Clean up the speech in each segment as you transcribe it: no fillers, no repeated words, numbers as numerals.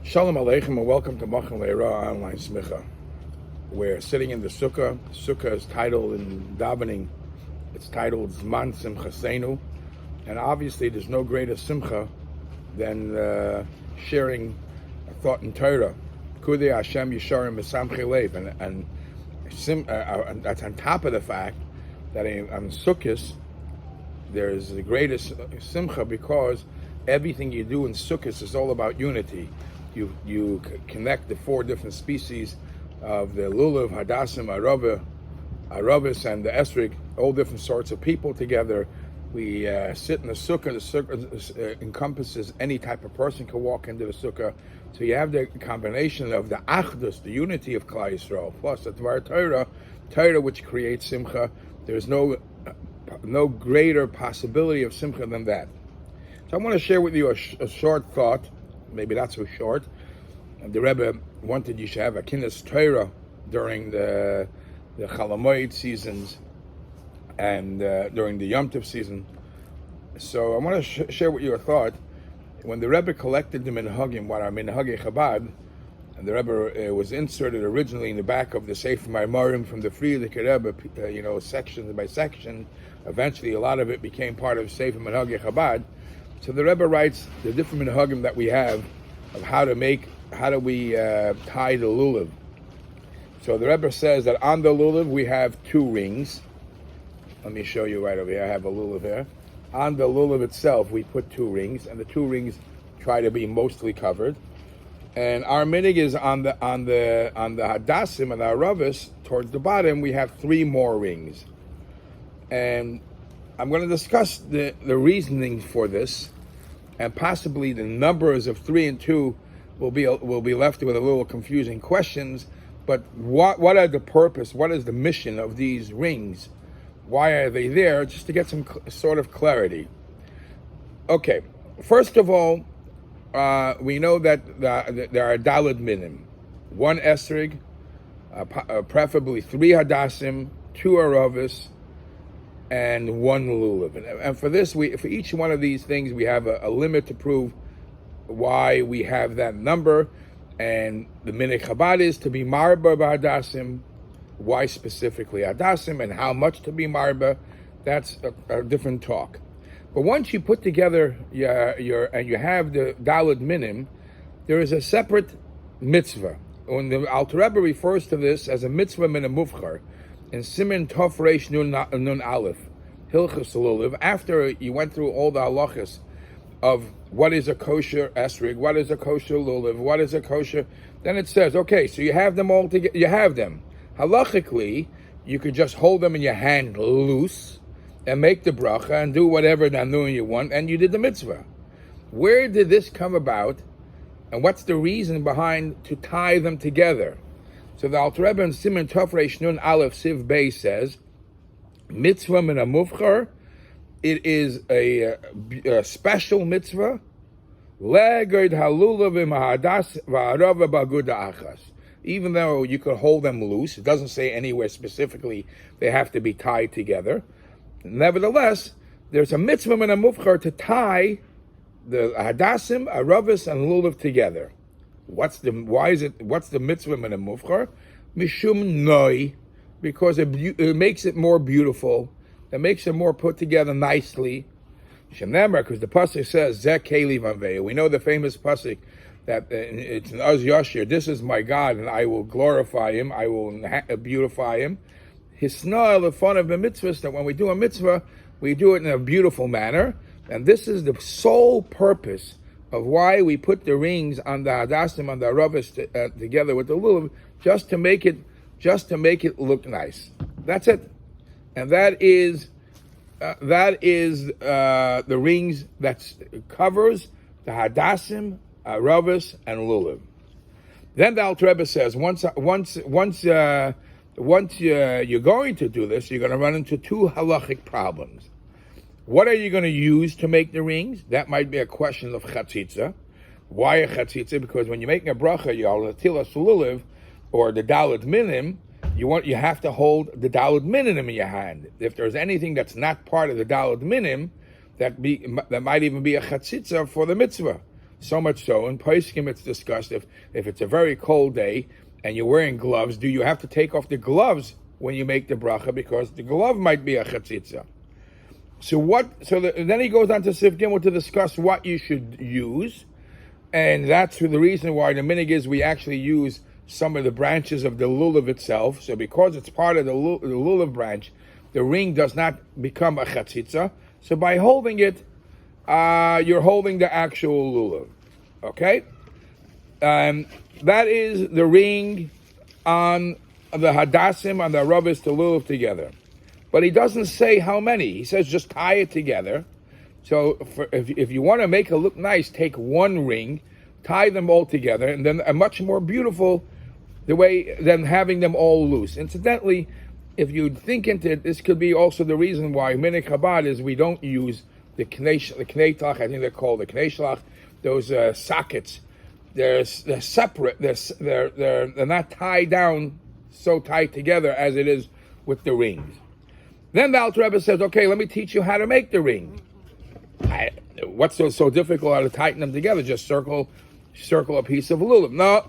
Shalom Aleichem and welcome to Machan Le'era Online Smicha. We're sitting in the Sukkah. Sukkah is titled in davening, it's titled Zman Simchasenu. And obviously there's no greater Simcha than sharing a thought in Torah. Kudei Hashem Yisharim Mesamchei Lev. And that's on top of the fact that on Sukkot there's the greatest Simcha because everything you do in Sukkot is all about unity. You connect the four different species of the lulov, hadassim, aravis, and the esrig, all different sorts of people together. We sit in the sukkah. The sukkah encompasses any type of person can walk into the sukkah. So you have the combination of the achdus, the unity of Klal Yisrael, plus the Dvar Torah which creates simcha. There's no greater possibility of simcha than that. So I want to share with you a short thought. Maybe not so short. And the Rebbe wanted you should have a kinnis Torah during the Chalamoid seasons and during the Yom Tov season. So I want to share with you a thought. When the Rebbe collected the minhagim, what are minhagei Chabad, and the Rebbe was inserted originally in the back of the Sefer Maimarim from the Frierdiker Rebbe, section by section. Eventually, a lot of it became part of Sefer Minhagei Chabad. So the Rebbe writes the different minhagim that we have of how do we tie the lulav. So the Rebbe says that on the lulav we have two rings. Let me show you right over here. I have a lulav here. On the lulav itself we put two rings, and the two rings try to be mostly covered. And our minig is on the hadassim and the aravis towards the bottom we have three more rings. And I'm going to discuss the reasoning for this, and possibly the numbers of 3 and 2 will be left with a little confusing questions. But what are the purpose? What is the mission of these rings? Why are they there? Just to get some sort of clarity. Okay, first of all, we know that there are daled minim, 1 esrig, preferably 3 hadassim, 2 aravis, and 1 lulav. And for this, for each one of these things, we have a limit to prove why we have that number. And the minhag Chabad is to be marba b'hadassim. Why specifically hadassim, and how much to be marba? That's a different talk. But once you put together and you have the daled minim, there is a separate mitzvah. When the Alter Rebbe refers to this as a mitzvah min mufchar, in Siman Tov Reish Nun Aleph, Hilchos Lulav, after you went through all the halachas of what is a kosher esrig, what is a kosher lulav, what is a kosher, then it says, okay, so you have them all together, you have them. Halachically, you could just hold them in your hand loose and make the bracha and do whatever nanun you want, and you did the mitzvah. Where did this come about, and what's the reason behind to tie them together? So the Alter Rebbe in Siman Tov Reish Nun Aleph Siv Beis says, mitzvah min mufchar, it is a special mitzvah, leged halulav v'hadas v'arava b'aguda achas. Even though you could hold them loose, it doesn't say anywhere specifically they have to be tied together. Nevertheless, there's a mitzvah min mufchar to tie the hadassim, aravis, and lulav together. What's the mitzvah min mufchar? Mishum noi, because it makes it more beautiful. It makes it more put together nicely. Shemnemar, because the pasuk says Zeh keli vanveyu. We know the famous pasuk that it's in Az Yashir. This is my God, and I will glorify Him. I will beautify Him. Hisna lefanav b'mitzvahs, that when we do a mitzvah, we do it in a beautiful manner, and this is the sole purpose of why we put the rings on the hadassim, on the aravis together with the lulav, just to make it look nice. That's it, and that is the rings that covers the hadassim, aravis, and lulav. Then the Alter Rebbe says, once you're going to do this, you're going to run into 2 halachic problems. What are you going to use to make the rings? That might be a question of chatzitza. Why a chatzitza? Because when you're making a bracha, you're tilas lulav, or the daled minim, you have to hold the daled minim in your hand. If there's anything that's not part of the daled minim, that might even be a chatzitza for the mitzvah. So much so, in Poskim it's discussed if it's a very cold day and you're wearing gloves, do you have to take off the gloves when you make the bracha, because the glove might be a chatzitza. Then he goes on to Sif Gimel to discuss what you should use, and that's the reason why the minig is we actually use some of the branches of the lulav itself. So because it's part of the lulav branch, the ring does not become a chatzitza. So by holding it, you're holding the actual lulav. Okay? That is the ring on the hadassim, on the aravis, the lulav together. But he doesn't say how many. He says just tie it together. So if you want to make it look nice, take one ring, tie them all together, and then a much more beautiful the way than having them all loose. Incidentally, if you think into it, this could be also the reason why Minik Chabad is we don't use the kneitach, I think they're called the kneishlach, those sockets. They're separate. They're not tied down so tight together as it is with the rings. Then the Alter Rebbe says, okay, let me teach you how to make the ring. What's so difficult how to tighten them together? Just circle a piece of lulav. No,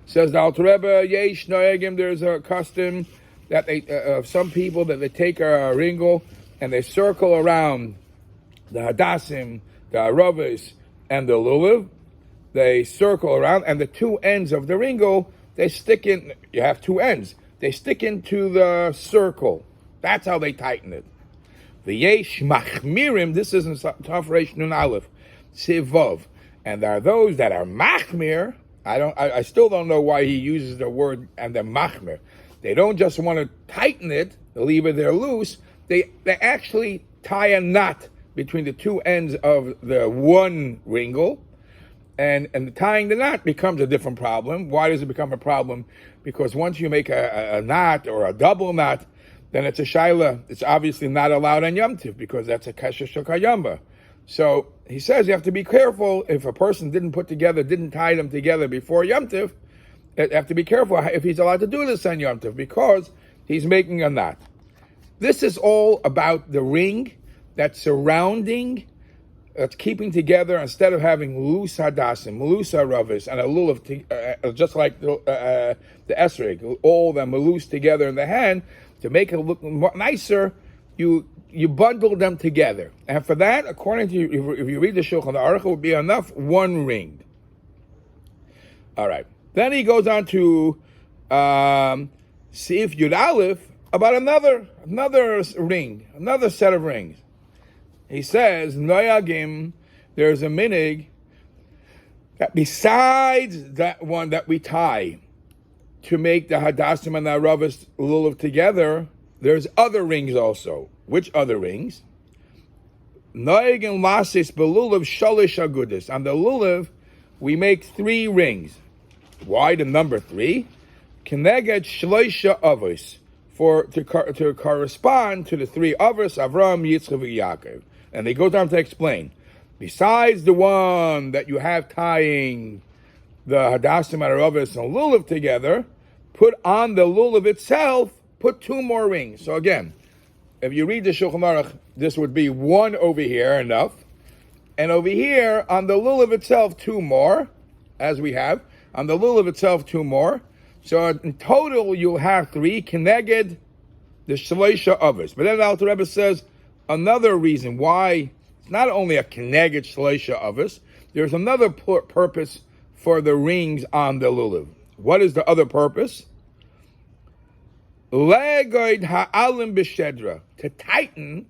says the Alter Rebbe, yesh noegim, there's a custom that of some people that they take a ringel and they circle around the hadassim, the aravis, and the lulav. They circle around, and the two ends of the ringo, they stick in. You have two ends. They stick into the circle. That's how they tighten it. The yesh machmirim. This is in Tafresh Nun Aleph, Sivov, and there are those that are machmir. I still don't know why he uses the word and the machmir. They don't just want to tighten it, leave it there loose. They actually tie a knot between the two ends of the one ringle. And tying the knot becomes a different problem. Why does it become a problem? Because once you make a knot or a double knot, then it's a shaila. It's obviously not allowed on Yom Tiv because that's a kasher shokayamba. So he says you have to be careful if a person didn't tie them together before Yom Tiv. You have to be careful if he's allowed to do this on Yom Tiv because he's making a knot. This is all about the ring that's surrounding. That's keeping together instead of having loose hadassim, loose aravis, and a lulav, just like the esrog, all them loose together in the hand to make it look nicer. You bundle them together, and for that, according to if you read the Shulchan Aruch, it would be enough one ring. All right. Then he goes on to see if Yud Aleph about another ring, another set of rings. He says, Noyagim, there's a minig that besides that one that we tie to make the hadassim and the aravis lulav together, there's other rings also. Which other rings? Noyagim masis belulav shalish agudis. On the lulav, we make 3 rings. Why the number 3? Keneged shloisha avos, to correspond to the 3 avos, Avram, Yitzchak, and Yaakov. And they go down to explain, besides the one that you have tying the hadassim and aravis and lulav together, put on the lulav itself, put 2 more rings. So again, if you read the Shulchan Aruch, this would be 1 over here, enough. And over here, on the lulav itself, 2 more, as we have. On the lulav itself, 2 more. So in total, you'll have 3, keneged the shleisha avos. But then the Alter Rebbe says, another reason why it's not only a keneged shleisha avos, there's another purpose for the rings on the lulav. What is the other purpose? Legoid ha'alim b'shedra, to tighten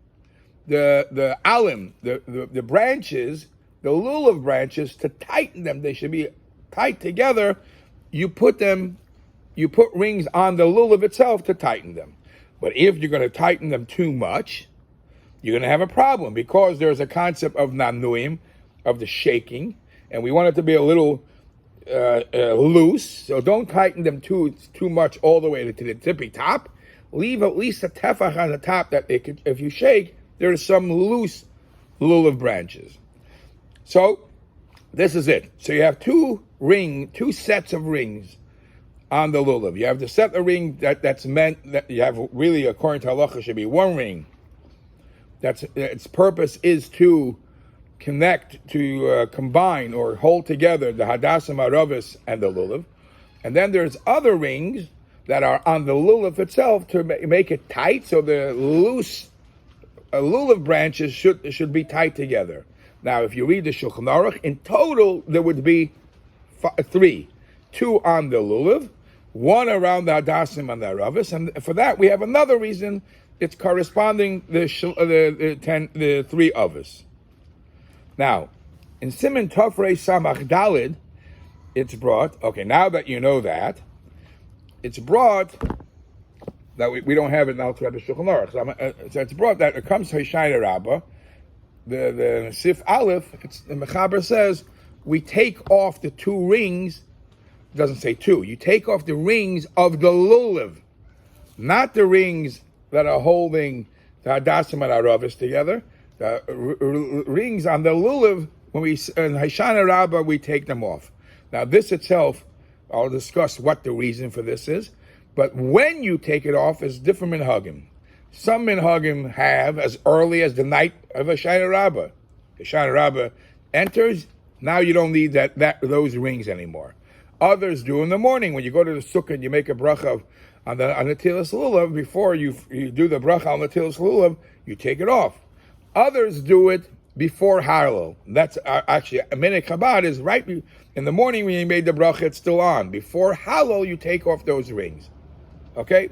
the alim, the branches, the lulav branches, to tighten them. They should be tight together. You put rings on the lulav itself to tighten them. But if you're going to tighten them too much, you're going to have a problem because there's a concept of nanuim, of the shaking, and we want it to be a little loose. So don't tighten them too much all the way to the tippy top. Leave at least a tefach on the top that if you shake, there's some loose lulav branches. So this is it. So you have 2 sets of rings on the lulav. You have the set of ring that's meant that you have really, according to halacha, should be 1 ring. Its purpose is to connect, to combine or hold together the Hadasim Aravis and the lulav. And then there's other rings that are on the lulav itself to make it tight, so the loose lulav branches should be tight together. Now, if you read the Shulchan Aruch, in total there would be three: two on the lulav, one around the Hadasim and the Aravis, and for that we have another reason. It's corresponding the three Avos. Now, in Siman Tofrei Samach Dalid, it's brought. Okay, now that you know that, it's brought that we don't have it now to have the Shulchan Aruch. So it's brought that it comes to Hoshayna Rabbah, the Sif Aleph. The Mechaber says we take off the two rings. It doesn't say two. You take off the rings of the lulav, not the rings that are holding the Hadasim and Aravis together. The rings on the lulav, when we in Hoshayna Rabbah, we take them off. Now this itself, I'll discuss what the reason for this is. But when you take it off, it's different minhagim. Some minhagim have as early as the night of Hoshayna Rabbah. Hoshayna Rabbah enters, now you don't need those rings anymore. Others do in the morning when you go to the sukkah and you make a bracha on the Tilas Lulav. Before you do the bracha on the Tilas Lulav, you take it off. Others do it before Hallel. That's actually a minute Chabad is right in the morning when you made the bracha, it's still on. Before Hallel, you take off those rings. Okay,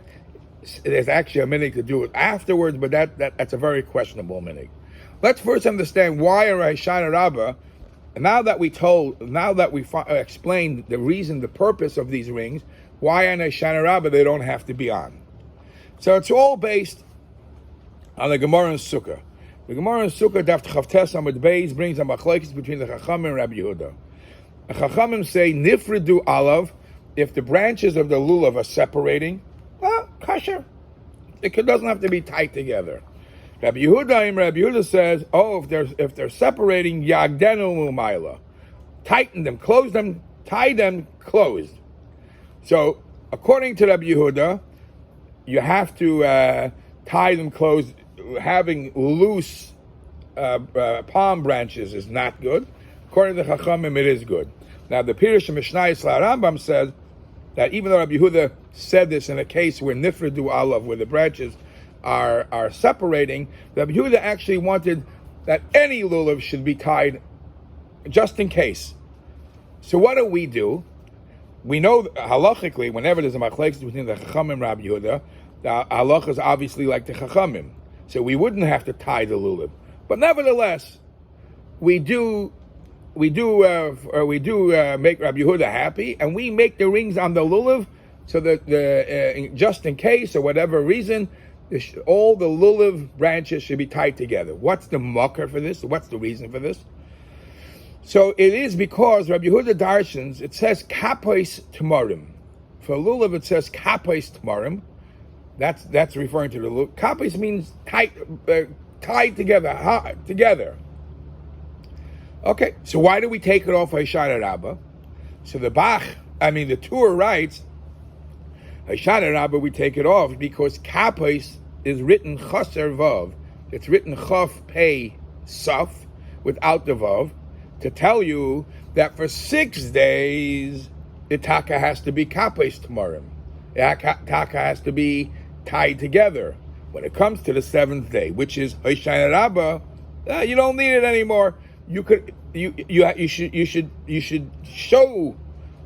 there's actually a minute to do it afterwards, but that's a very questionable minute. Let's first understand why in Hoshayna Rabbah. Now that we explained the reason, the purpose of these rings, why on Hoshayna Rabbah they don't have to be on. So it's all based on the Gemara and Sukkah. The Gemara and Sukkah, Daf Chavtes Amud Beis, brings a machlokes between the Chachamim and Rabbi Yehuda. The Chachamim say nifredu alav, if the branches of the lulav are separating, well, kosher. It doesn't have to be tight together. Rabbi Yehuda says, if they're separating, yagdenu umayla, tighten them, close them, tie them closed. So, according to Rabbi Yehuda, you have to tie them closed. Having loose palm branches is not good. According to Chachamim, it is good. Now, the Pirush Mishnayos Rambam says that even though Rabbi Yehuda said this in a case where nifredu alav, where the branches are separating, Rabbi Yehuda actually wanted that any lulav should be tied just in case. So what do? We know halachically, whenever there's a machlekes between the Chachamim and Rabbi Yehuda, the halacha is obviously like the Chachamim. So we wouldn't have to tie the lulav. But nevertheless, we do make Rabbi Yehuda happy, and we make the rings on the lulav so that just in case or whatever reason, all the lulav branches should be tied together. What's the makar for this? What's the reason for this? So it is because Rabbi Yehuda darshans, it says kapos tamarim. For lulav, it says kapos tamarim. That's referring to the lulav. Kapos means tied together. Okay, so why do we take it off Hoshayna Rabbah? So the Tur writes, Hoshayna Rabbah we take it off because kapos is written chaser vav. It's written chaf pei saf without the vav, to tell you that for 6 days the taka has to be kapos tamarim. The taka has to be tied together. When it comes to the 7th day, which is Hoshayna Rabbah, you don't need it anymore. You should show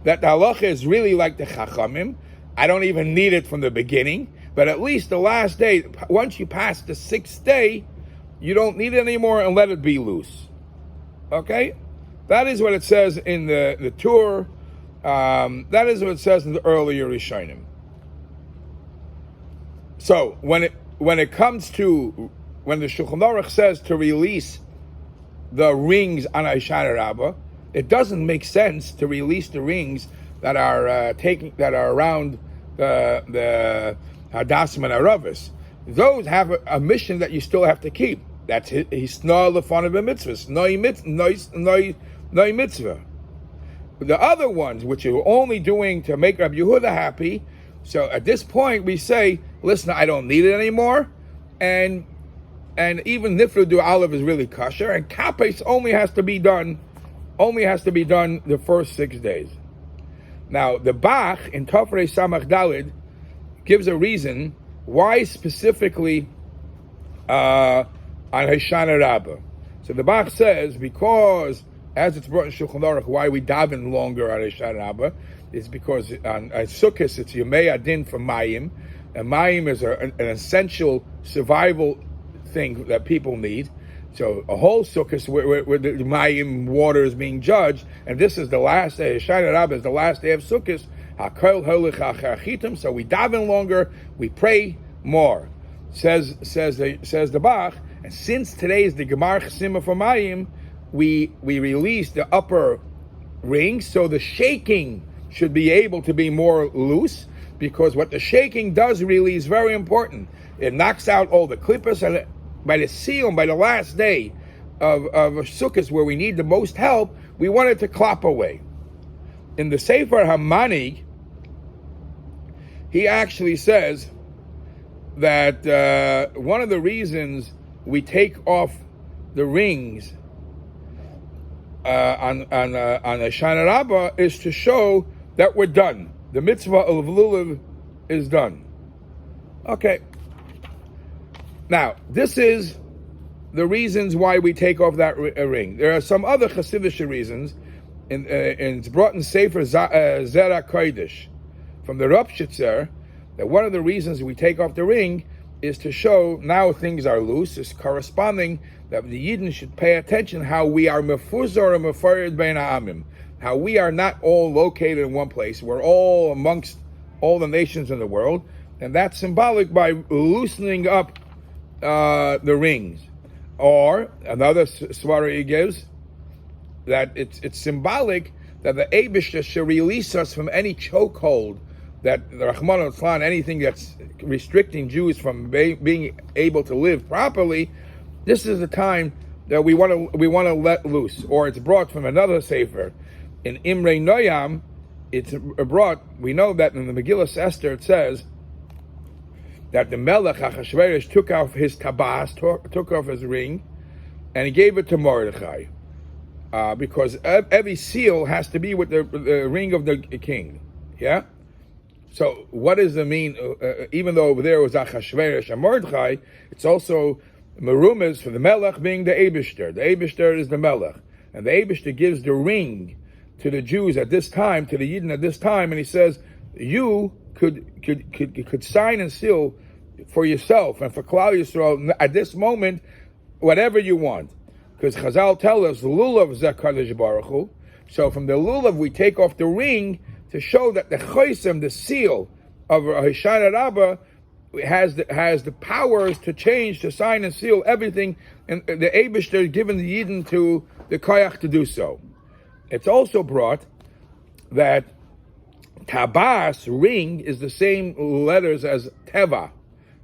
that the halacha is really like the Chachamim. I don't even need it from the beginning, but at least the last day, once you pass the 6th day, you don't need it anymore and let it be loose. Okay? That is what it says in the Tur. That is what it says in the earlier Rishonim. So when it comes to when the Shulchan Aruch says to release the rings on Hoshayna Rabbah, it doesn't make sense to release the rings that are around the Hadasim and Aravis. Those have a mission that you still have to keep. That's hisna lefanav b'mitzvahs, no mitzvah. The other ones, which you're only doing to make Rabbi Yehuda happy, so at this point we say, listen, I don't need it anymore, and and even niflu do olive is really kosher, and kapes only has to be done the first 6 days. Now the Bach in Tafrei Samach Dalid gives a reason why specifically on Hoshana Rabbah. So the Bach says, because as it's brought in Shulchan Aruch, why we daven longer on Hoshana Rabbah is because on Sukkot it's Yomei Adin for Mayim, and Mayim is an essential survival thing that people need. So a whole Sukkot where the Mayim water is being judged, and this is the last day. Hoshana Rabbah is the last day of Sukkot. So we daven longer, we pray more. Says the Bach, and since today is the Gemar Chesima for Mayim, we release the upper ring, so the shaking should be able to be more loose, because what the shaking does really is very important. It knocks out all the klippas, and by the seal, by the last day of Sukkot, where we need the most help, we want it to clap away. In the Sefer Hamani, he actually says that one of the reasons we take off the rings on Hoshana Rabbah is to show that we're done. The mitzvah of lulov is done. Okay. Now, this is the reasons why we take off that ring. There are some other Hasidic reasons, and it's brought in Sefer Zera Kodesh from the Ropshitzer, that one of the reasons we take off the ring is to show now things are loose. It's corresponding that the Yidden should pay attention how we are mefuzar and mefared bein ha'amim, how we are not all located in one place. We're all amongst all the nations in the world, and that's symbolic by loosening up the rings. Or another svara he gives, that it's symbolic that the Eibishter should release us from any chokehold, that the Rahman al-Islam, anything that's restricting Jews from being able to live properly. This is the time that we want to let loose. Or it's brought from another sefer in Imrei Noyam. It's brought. We know that in the Megillah Esther it says that the Melech Achashverosh took off his tabas, took off his ring, and he gave it to Mordechai, because every seal has to be with the ring of the king. Yeah. So what does it mean? Even though over there it was Achashverosh and Mordechai, it's also merumas for the Melech being the Eibishter. The Eibishter is the Melech, and the Eibishter gives the ring to the Jews at this time, to the Yidden at this time, and he says, you could sign and seal for yourself and for Klal Yisrael at this moment whatever you want, because Chazal tell us lulov zeh Baruch Hu. So from the lulov we take off the ring to show that the chosim, the seal of Hoshana Rabbah, has the powers to change, to sign and seal everything, and the Eibishter is given the Yidden to the koyach to do so. It's also brought that Tabas, ring, is the same letters as Teva.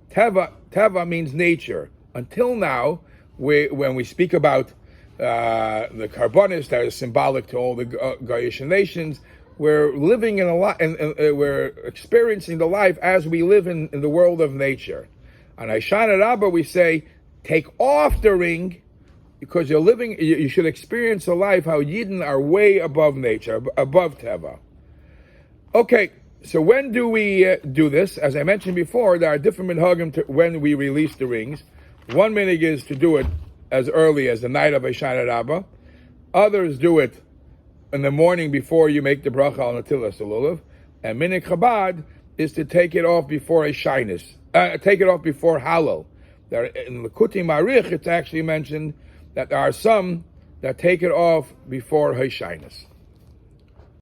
Teva means nature. Until now, when we speak about the carbonis that is symbolic to all the Goyish nations, we're living in and we're experiencing the life as we live in the world of nature. On Hoshana Rabbah, we say, take off the ring, because you're living. You should experience a life how Yidden are way above nature, above Teva. Okay, so when do we do this? As I mentioned before, there are different minhagim when we release the rings. One minhag is to do it as early as the night of Hoshana Rabbah. Others do it in the morning before you make the bracha on Natilas Lulav. And minhag Chabad is to take it off before a shyness. Take it off before Hallel. In Likutei Marich, it's actually mentioned that there are some that take it off before Hoshainas.